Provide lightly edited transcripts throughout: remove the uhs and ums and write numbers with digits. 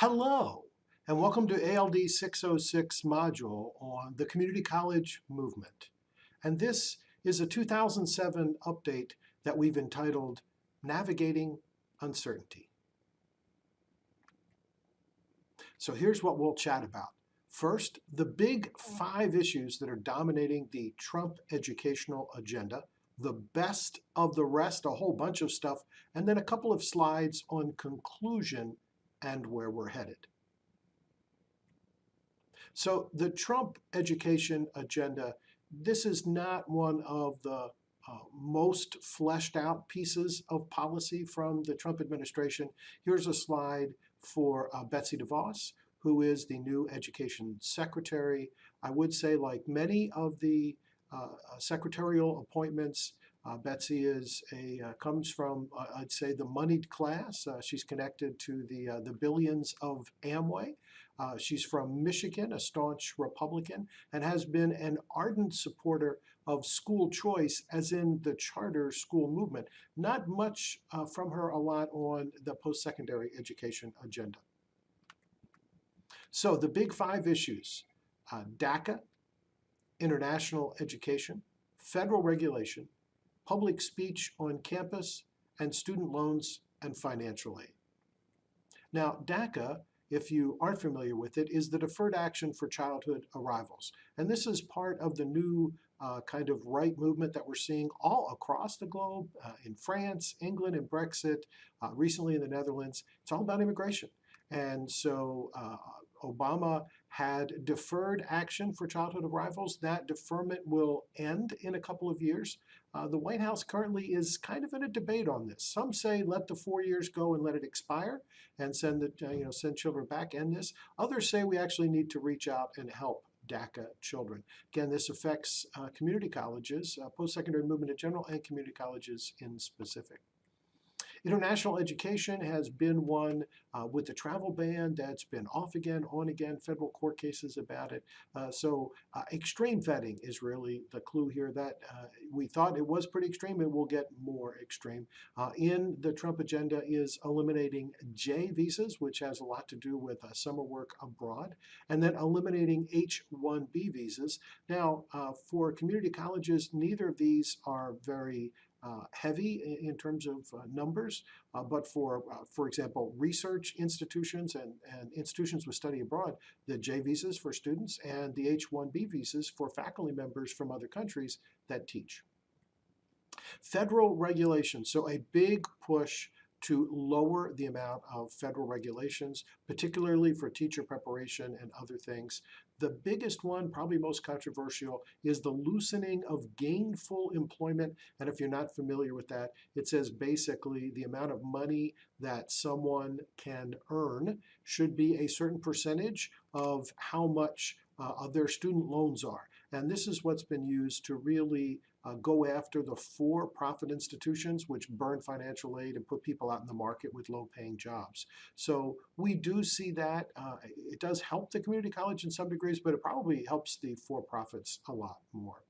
Hello, and welcome to ALD606 module on the community college movement. And this is a 2007 update that we've entitled Navigating Uncertainty. So here's what we'll chat about. First, the big 5 issues that are dominating the Trump educational agenda, the best of the rest, a whole bunch of stuff, and then a couple of slides on conclusion and where we're headed. So the Trump education agenda, this is not one of the most fleshed out pieces of policy from the Trump administration. Here's a slide for Betsy DeVos, who is the new education secretary. I would say, like many of the secretarial appointments, Betsy comes from, I'd say, the moneyed class. She's connected to the billions of Amway. She's from Michigan, a staunch Republican, and has been an ardent supporter of school choice, as in the charter school movement. Not much from her a lot on the post-secondary education agenda. So the big 5 issues: DACA, international education, federal regulation, public speech on campus, and student loans and financial aid. Now, DACA, if you aren't familiar with it, is the Deferred Action for Childhood Arrivals. And this is part of the new kind of right movement that we're seeing all across the globe, in France, England, and Brexit, recently in the Netherlands. It's all about immigration. And so Obama had deferred action for childhood arrivals. That deferment will end in a couple of years. The White House currently is kind of in a debate on this. Some say let the 4 years go and let it expire and send children back, end this. Others say we actually need to reach out and help DACA children. Again, this affects community colleges, post-secondary movement in general, and community colleges in specific. International education has been one with the travel ban that's been off again, on again, federal court cases about it. So extreme vetting is really the clue here. That we thought it was pretty extreme. It will get more extreme. In the Trump agenda is eliminating J visas, which has a lot to do with summer work abroad, and then eliminating H-1B visas. Now, for community colleges, neither of these are very heavy in terms of numbers, but for example, research institutions and institutions with study abroad, the J visas for students and the H-1B visas for faculty members from other countries that teach. Federal regulation, so a big push to lower the amount of federal regulations, particularly for teacher preparation and other things. The biggest one, probably most controversial, is the loosening of gainful employment. And if you're not familiar with that, it says basically the amount of money that someone can earn should be a certain percentage of how much their student loans are. And this is what's been used to really go after the for-profit institutions which burn financial aid and put people out in the market with low-paying jobs. So we do see that. It does help the community college in some degrees, but it probably helps the for-profits a lot more.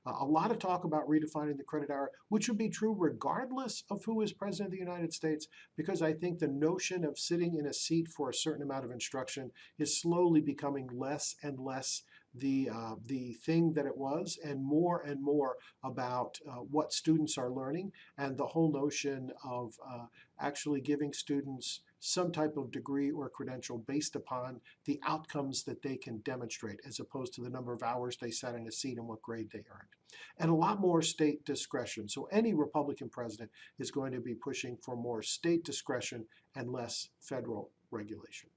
A lot of talk about redefining the credit hour, which would be true regardless of who is president of the United States, because I think the notion of sitting in a seat for a certain amount of instruction is slowly becoming less and less the thing that it was, and more about what students are learning, and the whole notion of actually giving students some type of degree or credential based upon the outcomes that they can demonstrate, as opposed to the number of hours they sat in a seat and what grade they earned. And a lot more state discretion. So any Republican president is going to be pushing for more state discretion and less federal regulation.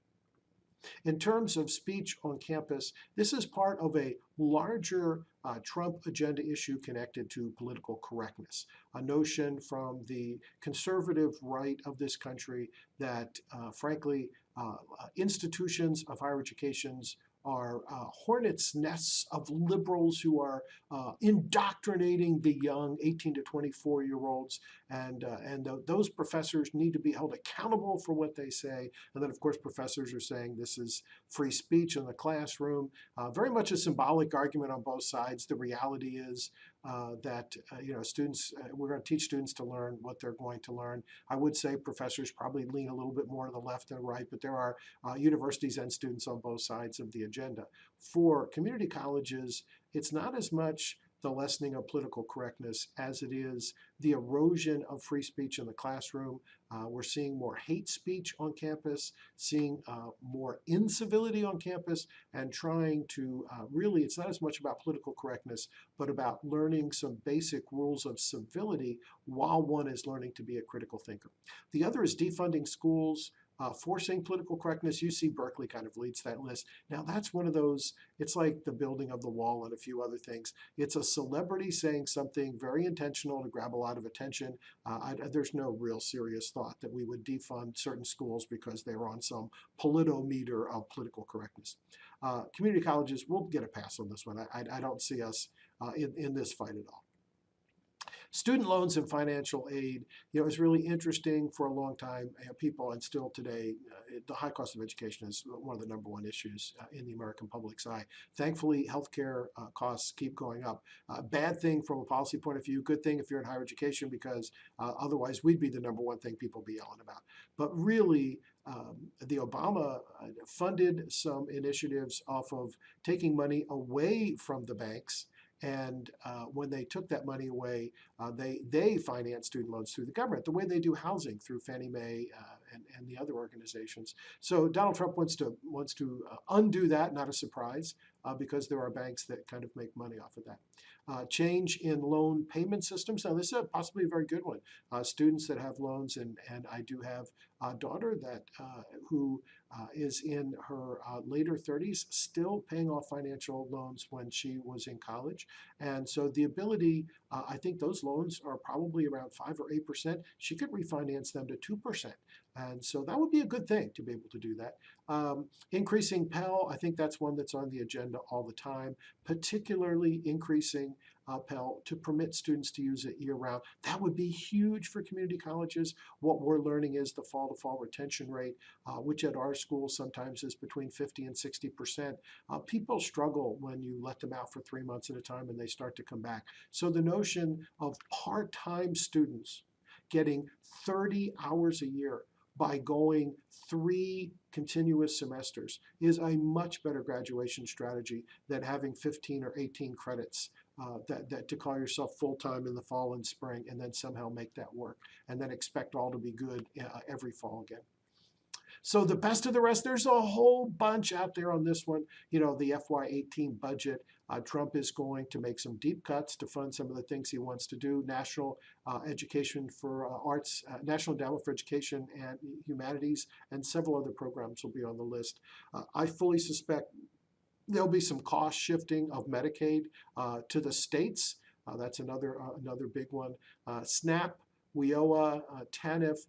In terms of speech on campus, this is part of a larger Trump agenda issue connected to political correctness, a notion from the conservative right of this country that, frankly, institutions of higher educations are hornets' nests of liberals who are indoctrinating the young 18 to 24-year-olds, and those professors need to be held accountable for what they say. And then, of course, professors are saying this is free speech in the classroom. Very much a symbolic argument on both sides. The reality is that students, we're going to teach students to learn what they're going to learn. I would say professors probably lean a little bit more to the left than right, but there are universities and students on both sides of the agenda. For community colleges, it's not as much the lessening of political correctness as it is the erosion of free speech in the classroom. We're seeing more hate speech on campus, seeing more incivility on campus, and trying to really, it's not as much about political correctness, but about learning some basic rules of civility while one is learning to be a critical thinker. The other is defunding schools. Forcing political correctness. UC Berkeley kind of leads that list. Now that's one of those, it's like the building of the wall and a few other things. It's a celebrity saying something very intentional to grab a lot of attention. There's no real serious thought that we would defund certain schools because they're on some politometer of political correctness. Community colleges will get a pass on this one. I don't see us in this fight at all. Student loans and financial aid, is really interesting for a long time. People, and still today, the high cost of education is one of the number one issues in the American public's eye. Thankfully, healthcare costs keep going up. Bad thing from a policy point of view, good thing if you're in higher education, because otherwise we'd be the number one thing people be yelling about. But really, the Obama funded some initiatives off of taking money away from the banks. And when they took that money away, they financed student loans through the government, the way they do housing through Fannie Mae and the other organizations. So Donald Trump wants to undo that, not a surprise, because there are banks that kind of make money off of that. Change in loan payment systems. Now, this is possibly a very good one. Students that have loans, and I do have a daughter that who is in her later 30s, still paying off financial loans when she was in college. And so the ability, I think those loans are probably around 5 or 8%. She could refinance them to 2%. And so that would be a good thing to be able to do that. Increasing Pell, I think that's one that's on the agenda all the time, particularly increasing Pell to permit students to use it year-round. That would be huge for community colleges. What we're learning is the fall-to-fall retention rate, which at our school sometimes is between 50 and 60%. People struggle when you let them out for 3 months at a time and they start to come back. So the notion of part-time students getting 30 hours a year by going 3 continuous semesters is a much better graduation strategy than having 15 or 18 credits that to call yourself full-time in the fall and spring and then somehow make that work and then expect all to be good every fall again. So the best of the rest, there's a whole bunch out there on this one. The FY18 budget, Trump is going to make some deep cuts to fund some of the things he wants to do. National Education for Arts, National Endowment for Education and Humanities, and several other programs will be on the list. I fully suspect there'll be some cost shifting of Medicaid to the states. That's another big one. SNAP, WIOA, TANF.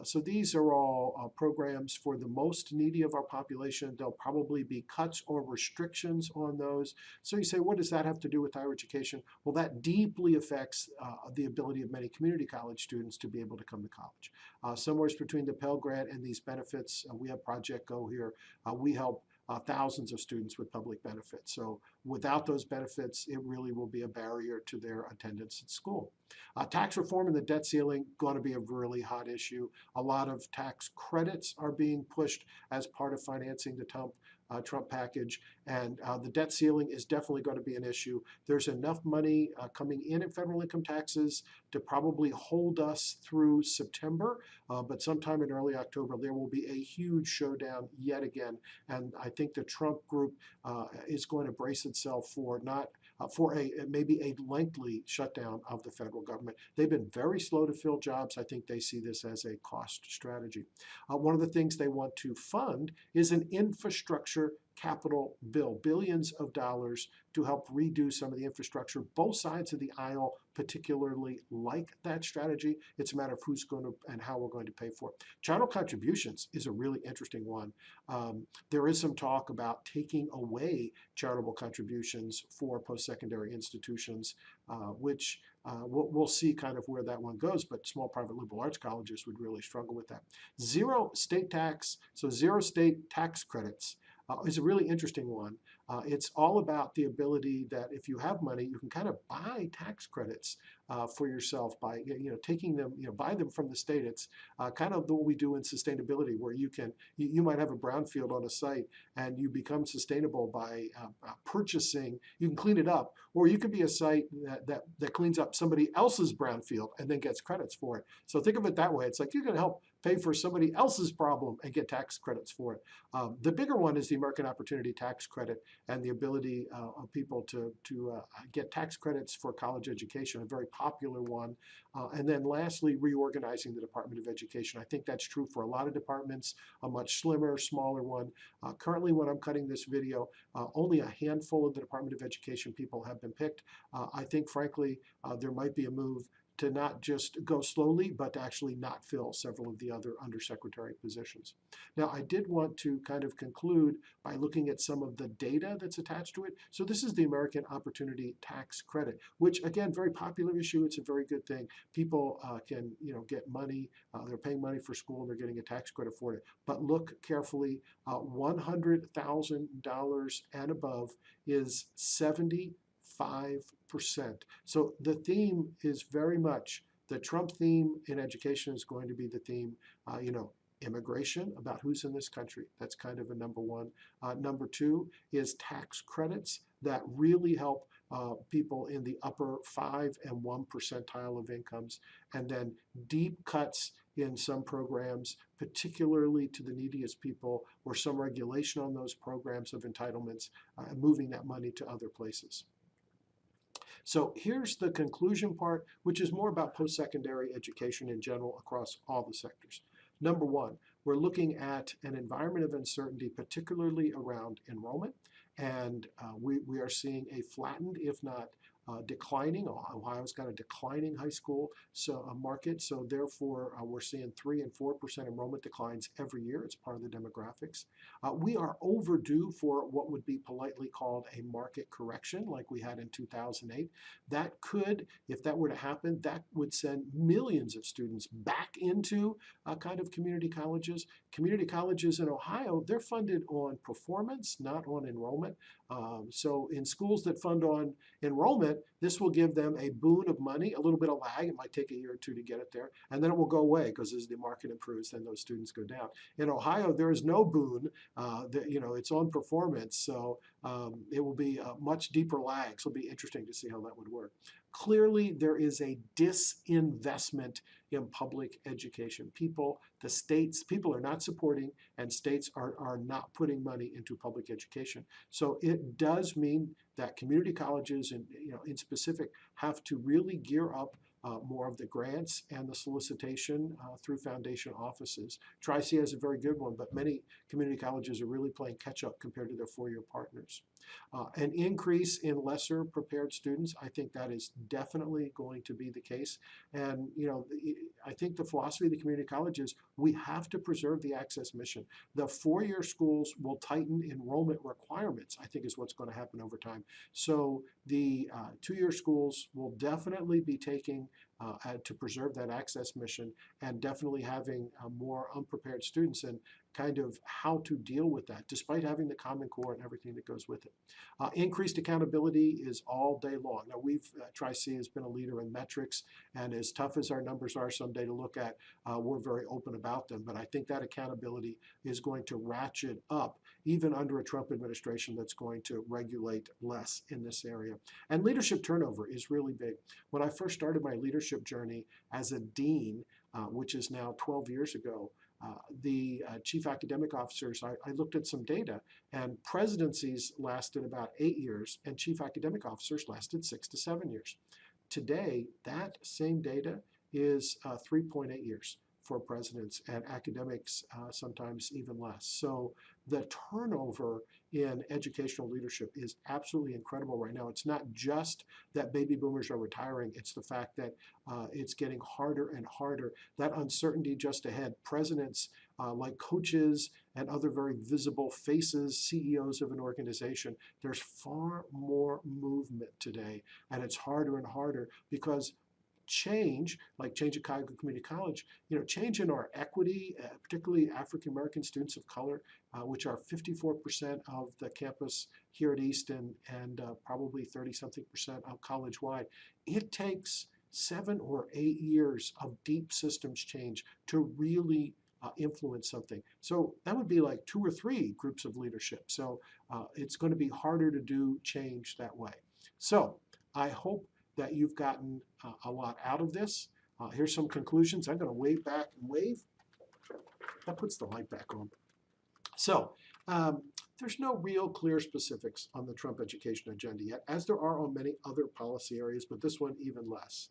So these are all programs for the most needy of our population. There'll probably be cuts or restrictions on those. So you say, what does that have to do with higher education? Well, that deeply affects the ability of many community college students to be able to come to college. Somewhere between the Pell Grant and these benefits, we have Project Go here. We help thousands of students with public benefits. So without those benefits, it really will be a barrier to their attendance at school. Tax reform and the debt ceiling, going to be a really hot issue. A lot of tax credits are being pushed as part of financing the Trump package, and the debt ceiling is definitely going to be an issue. There's enough money coming in federal income taxes to probably hold us through September, but sometime in early October there will be a huge showdown yet again, and I think the Trump group is going to brace itself for maybe a lengthy shutdown of the federal government. They've been very slow to fill jobs. I think they see this as a cost strategy. One of the things they want to fund is an infrastructure capital bill, billions of dollars to help redo some of the infrastructure. Both sides of the aisle particularly like that strategy. It's a matter of who's going to and how we're going to pay for it. Charitable contributions is a really interesting one. There is some talk about taking away charitable contributions for post-secondary institutions, which we'll see kind of where that one goes, but small private liberal arts colleges would really struggle with that. Zero state tax, so zero state tax credits. is a really interesting one. It's all about the ability that if you have money, you can kind of buy tax credits for yourself by taking them, buy them from the state. It's kind of what we do in sustainability, where you might have a brownfield on a site and you become sustainable by purchasing. You can clean it up, or you could be a site that cleans up somebody else's brownfield and then gets credits for it. So think of it that way. It's like you can help pay for somebody else's problem and get tax credits for it. The bigger one is the American Opportunity Tax Credit and the ability of people to get tax credits for college education, a very popular one. And then lastly, reorganizing the Department of Education. I think that's true for a lot of departments, a much slimmer, smaller one. Currently, when I'm cutting this video, only a handful of the Department of Education people have been picked. I think, frankly, there might be a move to not just go slowly, but to actually not fill several of the other undersecretary positions. Now, I did want to kind of conclude by looking at some of the data that's attached to it. So this is the American Opportunity Tax Credit, which, again, very popular issue. It's a very good thing. People can, get money. They're paying money for school, and they're getting a tax credit for it. But look carefully. $100,000 and above is 75%. So the theme is very much the Trump theme in education is going to be the theme, immigration, about who's in this country. That's kind of a number one. Number two is tax credits that really help people in the upper 5 and 1 percentile of incomes, and then deep cuts in some programs, particularly to the neediest people, or some regulation on those programs of entitlements, and moving that money to other places. So here's the conclusion part, which is more about post-secondary education in general across all the sectors. Number one, we're looking at an environment of uncertainty, particularly around enrollment, and we are seeing a flattened, if not declining. Ohio's got a declining high school market, so therefore we're seeing 3 and 4% enrollment declines every year. It's part of the demographics. We are overdue for what would be politely called a market correction, like we had in 2008. That could, if that were to happen, that would send millions of students back into kind of community colleges. Community colleges in Ohio, they're funded on performance, not on enrollment. So in schools that fund on enrollment, this will give them a boon of money, a little bit of lag. It might take a year or two to get it there, and then it will go away because as the market improves, then those students go down. In Ohio, there is no boon. It's on performance, so it will be a much deeper lag. So it'll be interesting to see how that would work. Clearly, there is a disinvestment in public education. People are not supporting, and states are not putting money into public education. So it does mean that community colleges, and in specific, have to really gear up more of the grants and the solicitation through foundation offices. Tri-C has a very good one, but many community colleges are really playing catch-up compared to their four-year partners. An increase in lesser prepared students, I think that is definitely going to be the case. And I think the philosophy of the community college is we have to preserve the access mission. The four-year schools will tighten enrollment requirements, I think is what's going to happen over time. So the two-year schools will definitely be taking to preserve that access mission, and definitely having more unprepared students, and kind of how to deal with that, despite having the Common Core and everything that goes with it. Increased accountability is all day long. Now, Tri-C has been a leader in metrics, and as tough as our numbers are someday to look at, we're very open about them. But I think that accountability is going to ratchet up, even under a Trump administration that's going to regulate less in this area. And leadership turnover is really big. When I first started my leadership journey as a dean, which is now 12 years ago, the chief academic officers, I looked at some data, and presidencies lasted about 8 years, and chief academic officers lasted 6 to 7 years. Today, that same data is 3.8 years for presidents, and academics sometimes even less. So the turnover in educational leadership is absolutely incredible right now. It's not just that baby boomers are retiring, it's the fact that it's getting harder and harder. That uncertainty just ahead. Presidents, like coaches and other very visible faces, CEOs of an organization, there's far more movement today, and it's harder and harder because change, like change at Cuyahoga Community College, change in our equity, particularly African American students of color, which are 54% of the campus here at Easton and probably 30-something% of college-wide. It takes 7 or 8 years of deep systems change to really influence something. So that would be like 2 or 3 groups of leadership. So it's going to be harder to do change that way. So I hope that you've gotten a lot out of this. Here's some conclusions. I'm going to wave back and wave. That puts the light back on. So there's no real clear specifics on the Trump education agenda yet, as there are on many other policy areas, but this one even less.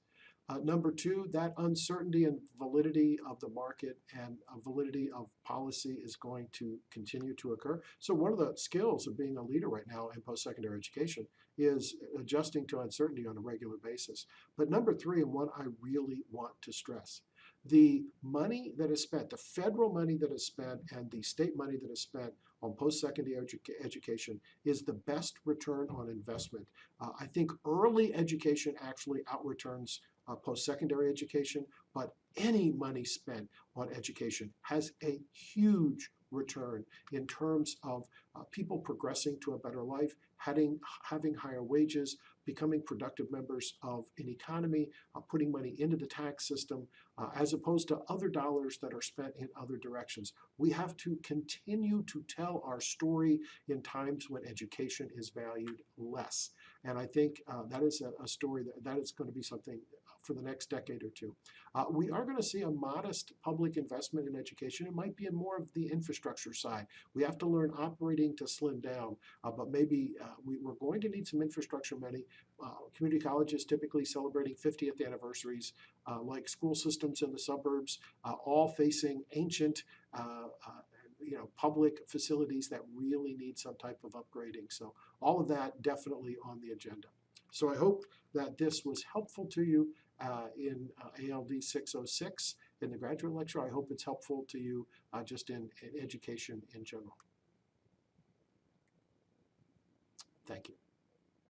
Number 2, that uncertainty and validity of the market and validity of policy is going to continue to occur. So one of the skills of being a leader right now in post-secondary education is adjusting to uncertainty on a regular basis. But number 3, and one I really want to stress, the money that is spent, the federal money that is spent and the state money that is spent on post-secondary education is the best return on investment. I think early education actually outreturns post-secondary education, but any money spent on education has a huge return in terms of people progressing to a better life, having higher wages, becoming productive members of an economy, putting money into the tax system, as opposed to other dollars that are spent in other directions. We have to continue to tell our story in times when education is valued less. And I think that is a story that is going to be something for the next decade or 2. We are going to see a modest public investment in education. It might be in more of the infrastructure side. We have to learn operating to slim down, but maybe we're going to need some infrastructure money. Community colleges typically celebrating 50th anniversaries, like school systems in the suburbs, all facing ancient public facilities that really need some type of upgrading. So all of that definitely on the agenda. So I hope that this was helpful to you in ALD606 in the graduate lecture. I hope it's helpful to you just in education in general. Thank you.